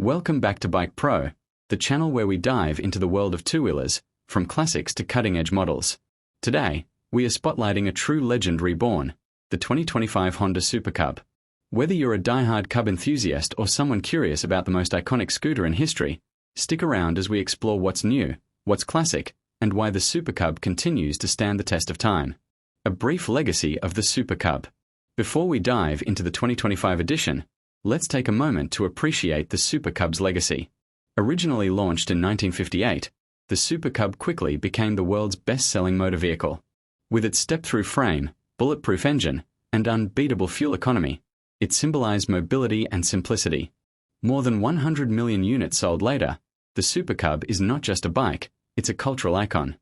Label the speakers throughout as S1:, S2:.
S1: Welcome back to Bike Pro, the channel where we dive into the world of two-wheelers, from classics to cutting-edge models. Today, we are spotlighting a true legend reborn, the 2025 Honda Super Cub. Whether you're a die-hard Cub enthusiast or someone curious about the most iconic scooter in history, stick around as we explore what's new, what's classic, and why the Super Cub continues to stand the test of time. A brief legacy of the Super Cub. Before we dive into the 2025 edition, let's take a moment to appreciate the Super Cub's legacy. Originally launched in 1958, the Super Cub quickly became the world's best-selling motor vehicle. With its step-through frame, bulletproof engine, and unbeatable fuel economy, it symbolized mobility and simplicity. More than 100 million units sold later, the Super Cub is not just a bike, it's a cultural icon.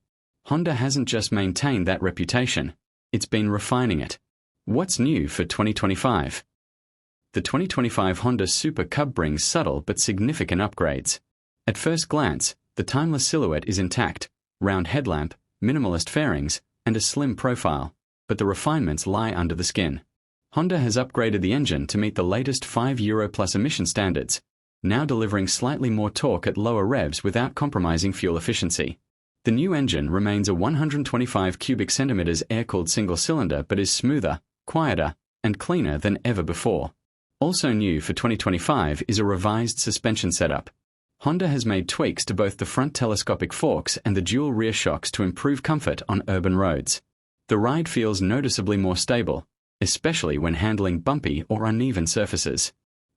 S1: Honda hasn't just maintained that reputation, it's been refining it. What's new for 2025? The 2025 Honda Super Cub brings subtle but significant upgrades. At first glance, the timeless silhouette is intact: round headlamp, minimalist fairings, and a slim profile. But the refinements lie under the skin. Honda has upgraded the engine to meet the latest 5 Euro plus emission standards, now delivering slightly more torque at lower revs without compromising fuel efficiency. The new engine remains a 125 cubic centimeters air-cooled single-cylinder but is smoother, quieter, and cleaner than ever before. Also new for 2025 is a revised suspension setup. Honda has made tweaks to both the front telescopic forks and the dual rear shocks to improve comfort on urban roads. The ride feels noticeably more stable, especially when handling bumpy or uneven surfaces.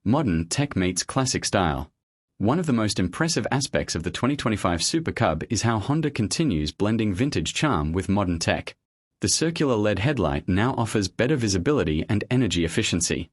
S1: Modern tech meets classic style. One of the most impressive aspects of the 2025 Super Cub is how Honda continues blending vintage charm with modern tech. The circular LED headlight now offers better visibility and energy efficiency.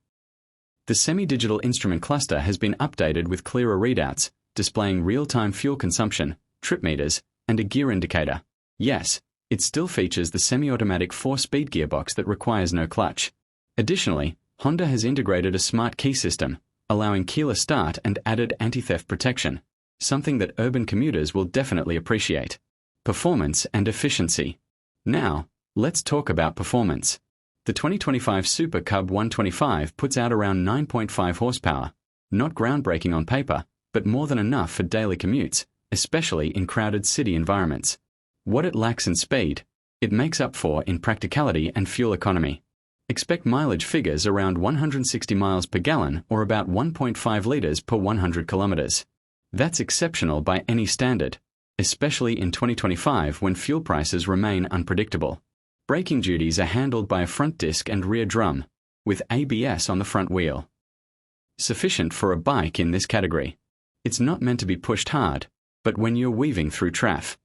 S1: The semi-digital instrument cluster has been updated with clearer readouts, displaying real-time fuel consumption, trip meters, and a gear indicator. Yes, it still features the semi-automatic 4-speed gearbox that requires no clutch. Additionally, Honda has integrated a smart key system, allowing keyless start and added anti-theft protection, something that urban commuters will definitely appreciate. Performance and efficiency. Now, let's talk about performance. The 2025 Super Cub 125 puts out around 9.5 horsepower, not groundbreaking on paper, but more than enough for daily commutes, especially in crowded city environments. What it lacks in speed, it makes up for in practicality and fuel economy. Expect mileage figures around 160 miles per gallon or about 1.5 liters per 100 kilometers. That's exceptional by any standard, especially in 2025 when fuel prices remain unpredictable. Braking duties are handled by a front disc and rear drum, with ABS on the front wheel. Sufficient for a bike in this category. It's not meant to be pushed hard, but when you're weaving through traffic,